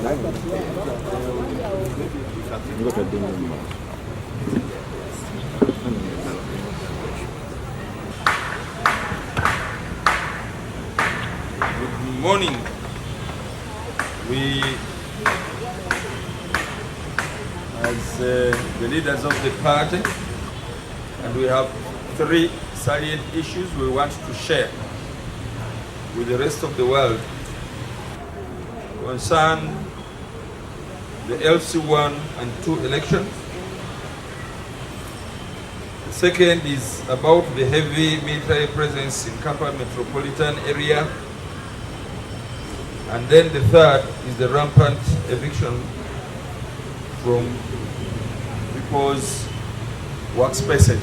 Good morning. We, as the leaders of the party, and we have 3 salient issues we want to share with the rest of the world concern the LC1 and 2 elections. The second is about the heavy military presence in Kampala metropolitan area. And then the third is the rampant eviction from people's workspaces.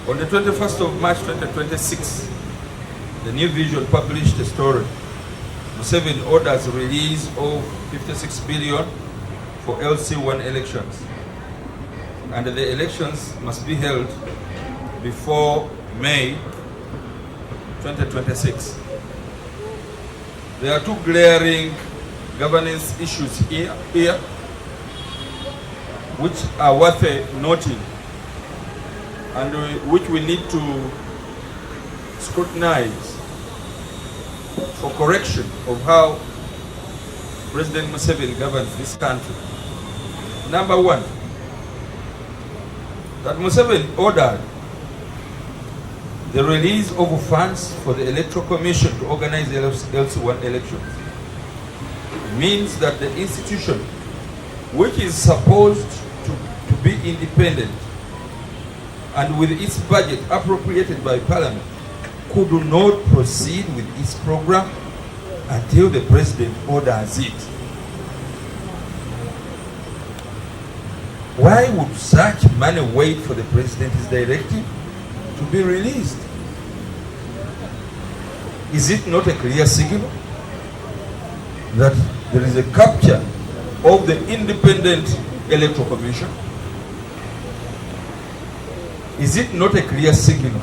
On the 21st of March 2026, the New Vision published a story. Museveni orders release of 56 billion for LC1 elections. And the elections must be held before May 2026. There are 2 glaring governance issues here which are worth noting and which we need to scrutinize for correction of how President Museveni governs this country. Number 1, that Museveni ordered the release of funds for the Electoral Commission to organize the LC1 elections. It means that the institution, which is supposed to be independent and with its budget appropriated by Parliament, could not proceed with its program until the President orders it. Why would such money wait for the President's directive to be released? Is it not a clear signal that there is a capture of the independent Electoral Commission? Is it not a clear signal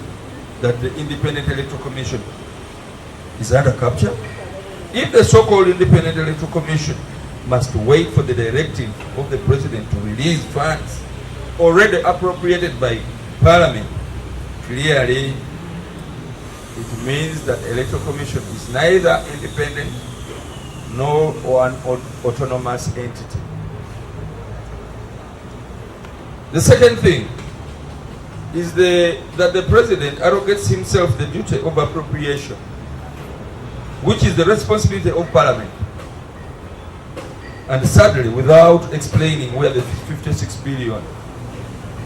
that the independent Electoral Commission is under capture? If the so-called independent Electoral Commission must wait for the directive of the President to release funds already appropriated by Parliament, clearly it means that Electoral Commission is neither independent nor an autonomous entity. The second thing is that the President arrogates himself the duty of appropriation, which is the responsibility of Parliament, and sadly without explaining where the 56 billion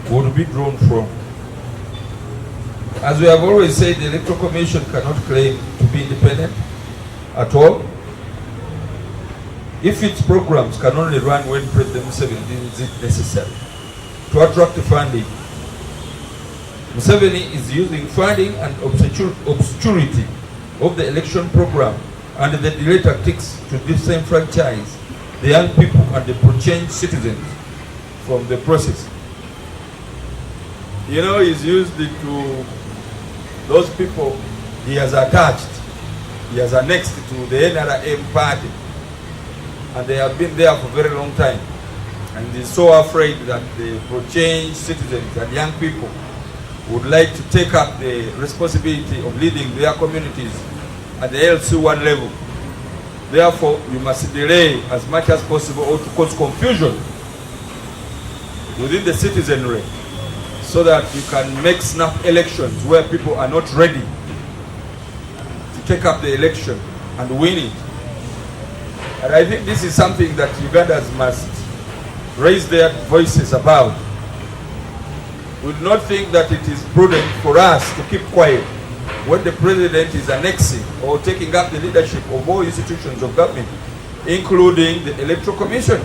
would be drawn from. As we have always said, the Electoral Commission cannot claim to be independent at all if its programs can only run when President Museveni deems it necessary to attract funding. Museveni is using funding and obscurity of the election program and the delay tactics to disenfranchise the young people and the pro-change citizens from the process. You know, he's used it to those people he has attached, he has annexed to the NRM party, and they have been there for a very long time. And he's so afraid that the pro-change citizens and young people would like to take up the responsibility of leading their communities at the LC1 level. Therefore, you must delay as much as possible or to cause confusion within the citizenry so that you can make snap elections where people are not ready to take up the election and win it. And I think this is something that Ugandans must raise their voices about. We do not think that it is prudent for us to keep quiet when the President is annexing or taking up the leadership of all institutions of government, including the Electoral Commission.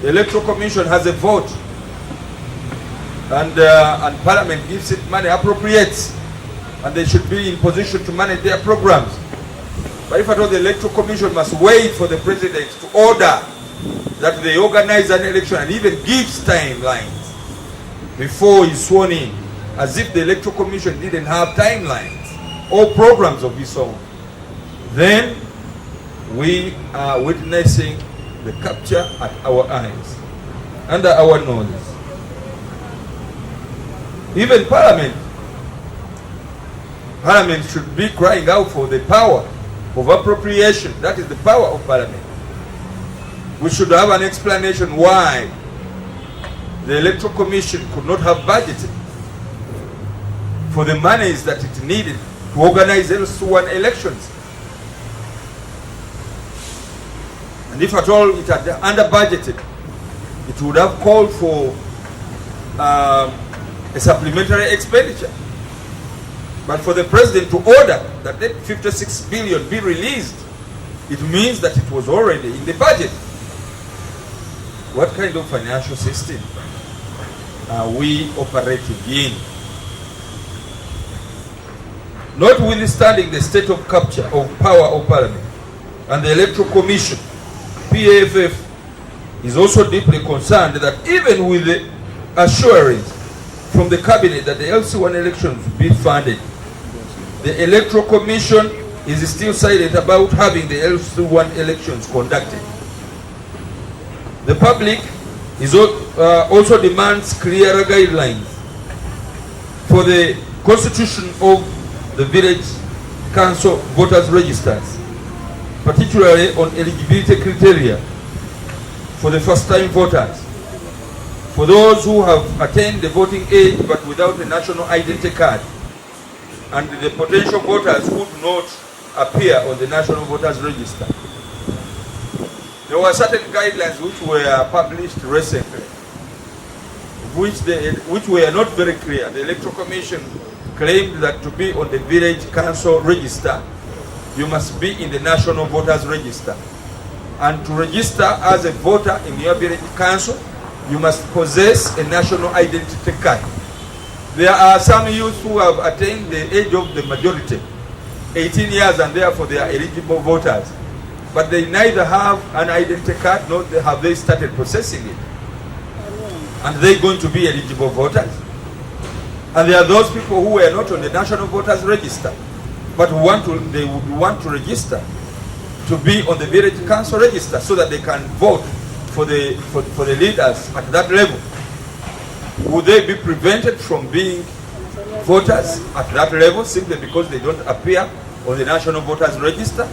The Electoral Commission has a vote, and Parliament gives it money, appropriates, and they should be in position to manage their programs. But if at all the Electoral Commission must wait for the President to order that they organize an election and even gives timelines before he's sworn in, as if the Electoral Commission didn't have timelines or programs of its own, then we are witnessing the capture at our eyes, under our noses. Even Parliament should be crying out for the power of appropriation. That is the power of Parliament. We should have an explanation why the Electoral Commission could not have budgeted for the monies that it needed to organize LC1 elections. And if at all it had under budgeted, it would have called for a supplementary expenditure. But for the president to order that 56 billion be released, it means that it was already in the budget. What kind of financial system are we operating in? Notwithstanding the state of capture of power of Parliament and the Electoral Commission, PFF is also deeply concerned that even with the assurance from the Cabinet that the LC1 elections will be funded, the Electoral Commission is still silent about having the LC1 elections conducted. The public is also demands clearer guidelines for the constitution of the village council voters registers, particularly on eligibility criteria for the first-time voters, for those who have attained the voting age but without a national identity card, and the potential voters who do not appear on the national voters register. There were certain guidelines which were published recently, which were not very clear. The Electoral Commission claimed that to be on the village council register, you must be in the national voters register. And to register as a voter in your village council, you must possess a national identity card. There are some youths who have attained the age of the majority, 18 years, and therefore they are eligible voters. But they neither have an identity card nor have they started processing it. And they're going to be eligible voters. And there are those people who were not on the national voters register, but they would want to register to be on the village council register so that they can vote for the leaders at that level. Would they be prevented from being voters at that level simply because they don't appear on the national voters register?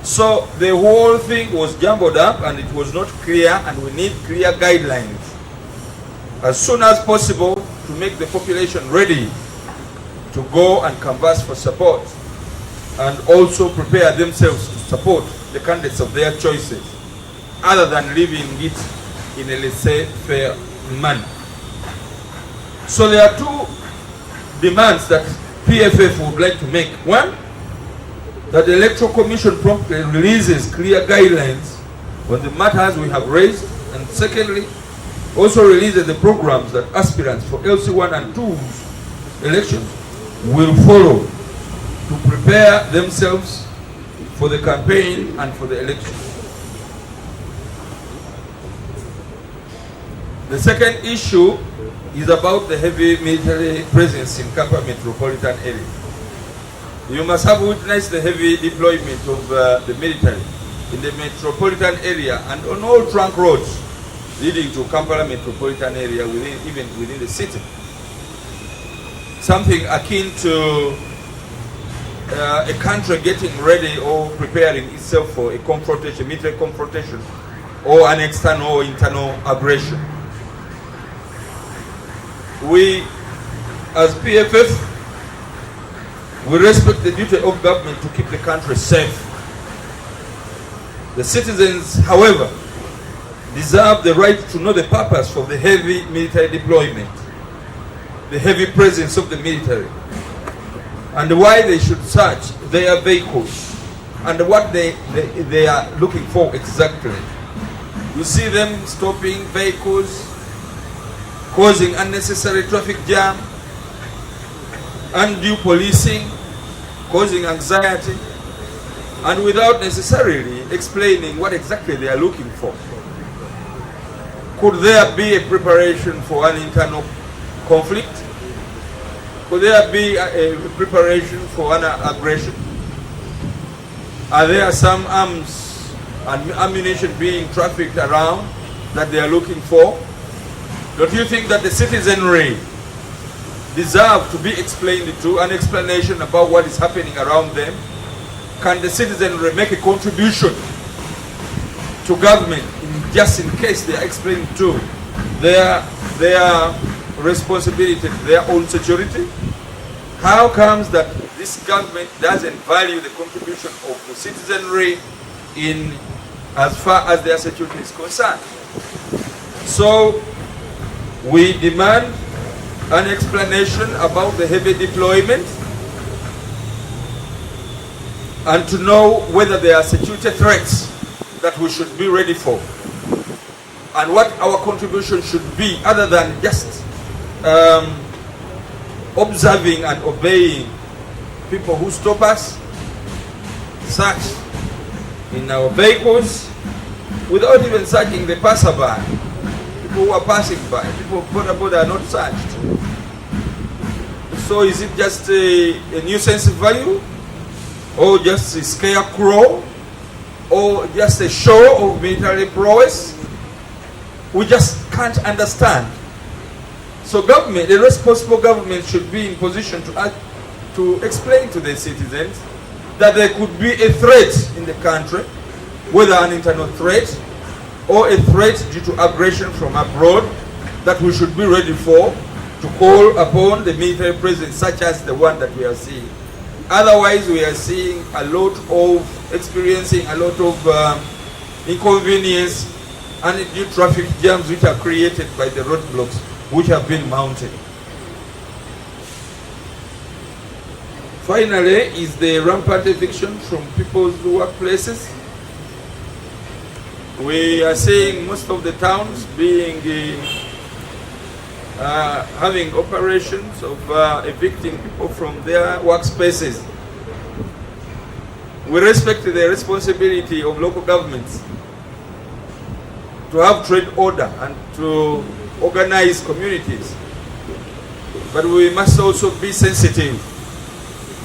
So the whole thing was jumbled up and it was not clear, and we need clear guidelines as soon as possible to make the population ready to go and canvass for support, and also prepare themselves to support the candidates of their choices, other than leaving it in a laissez-faire manner. So there are two demands that PFF would like to make. One, that the Electoral Commission promptly releases clear guidelines on the matters we have raised, and secondly, also releases the programs that aspirants for LC1 and 2 elections will follow to prepare themselves for the campaign and for the election. The second issue is about the heavy military presence in Kampala metropolitan area. You must have witnessed the heavy deployment of the military in the metropolitan area and on all trunk roads leading to Kampala metropolitan area, even within the city. Something akin to a country getting ready or preparing itself for a confrontation, military confrontation, or an external or internal aggression. We, as PFF, we respect the duty of government to keep the country safe. The citizens, however, deserve the right to know the purpose for the heavy military deployment, the heavy presence of the military, and why they should search their vehicles, and what they are looking for exactly. You see them stopping vehicles, causing unnecessary traffic jam, undue policing, causing anxiety, and without necessarily explaining what exactly they are looking for. Could there be a preparation for an internal conflict? Could there be a preparation for an aggression? Are there some arms and ammunition being trafficked around that they are looking for? Don't you think that the citizenry deserve to be explained to, an explanation about what is happening around them? Can the citizenry make a contribution to government just in case they are explaining to their responsibility, their own security? How comes that this government doesn't value the contribution of the citizenry in as far as their security is concerned? So we demand an explanation about the heavy deployment and to know whether there are security threats that we should be ready for, and what our contribution should be other than just observing and obeying people who stop us, search in our vehicles without even searching the passerby. People who are passing by, people who are not searched. So is it just a nuisance value, or just a scarecrow, or just a show of military prowess? We just can't understand. So government, the responsible government, should be in position to act, to explain to the citizens that there could be a threat in the country, whether an internal threat or a threat due to aggression from abroad, that we should be ready for, to call upon the military presence such as the one that we are seeing. Otherwise, we are seeing a lot of, experiencing a lot of inconvenience and new traffic jams which are created by the roadblocks which have been mounted. Finally, is the rampant eviction from people's workplaces. We are seeing most of the towns being having operations of evicting people from their workspaces. We respect the responsibility of local governments to have trade order and to organize communities. But we must also be sensitive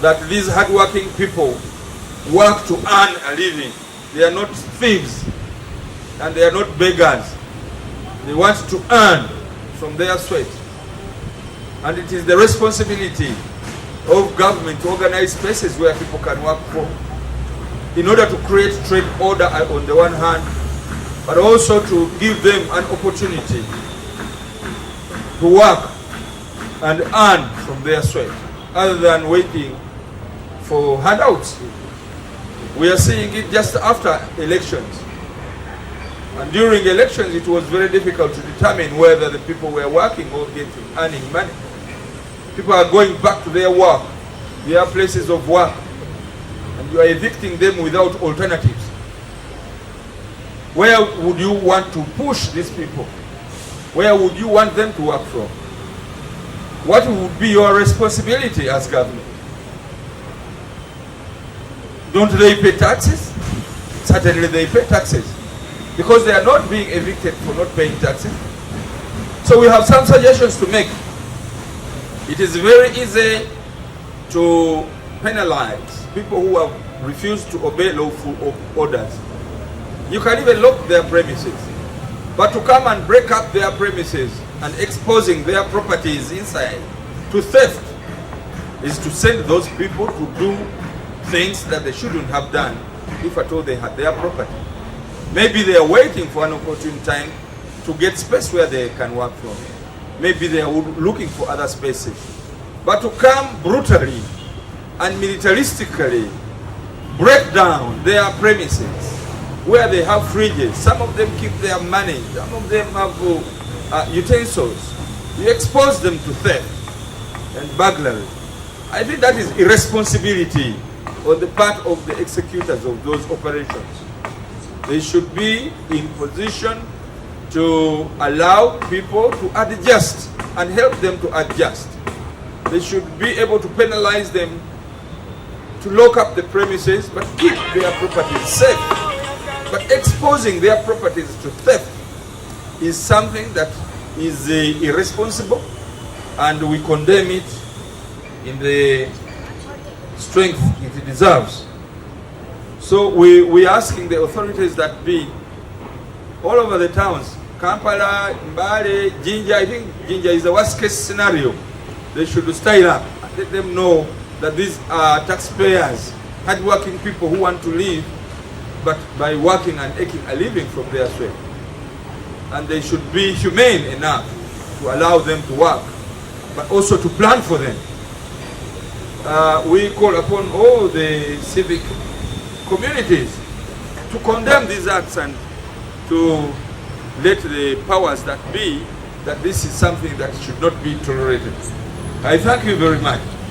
that these hardworking people work to earn a living. They are not thieves and they are not beggars. They want to earn from their sweat. And it is the responsibility of government to organize spaces where people can work for, in order to create trade order on the one hand, but also to give them an opportunity to work and earn from their sweat, other than waiting for handouts. We are seeing it just after elections. And during elections, it was very difficult to determine whether the people were working or earning money. People are going back to their work, their places of work, and you are evicting them without alternatives. Where would you want to push these people? Where would you want them to work from? What would be your responsibility as government? Don't they pay taxes? Certainly they pay taxes, because they are not being evicted for not paying taxes. So we have some suggestions to make. It is very easy to penalize people who have refused to obey lawful orders. You can even lock their premises. But to come and break up their premises and exposing their properties inside to theft is to send those people to do things that they shouldn't have done if at all they had their property. Maybe they are waiting for an opportune time to get space where they can work from. Maybe they are looking for other spaces. But to come brutally and militaristically break down their premises where they have fridges, some of them keep their money, some of them have utensils. You expose them to theft and burglary. I think that is irresponsibility on the part of the executors of those operations. They should be in position to allow people to adjust and help them to adjust. They should be able to penalize them to lock up the premises but keep their properties safe. But exposing their properties to theft is something that is irresponsible, and we condemn it in the strength it deserves. So we're asking the authorities that be all over the towns, Kampala, Mbale, Jinja. I think Jinja is the worst case scenario. They should style up and let them know that these are taxpayers, hardworking people who want to live, but by working and making a living from their sweat. And they should be humane enough to allow them to work, but also to plan for them. We call upon all the civic communities to condemn these acts and to let the powers that be that this is something that should not be tolerated. I thank you very much.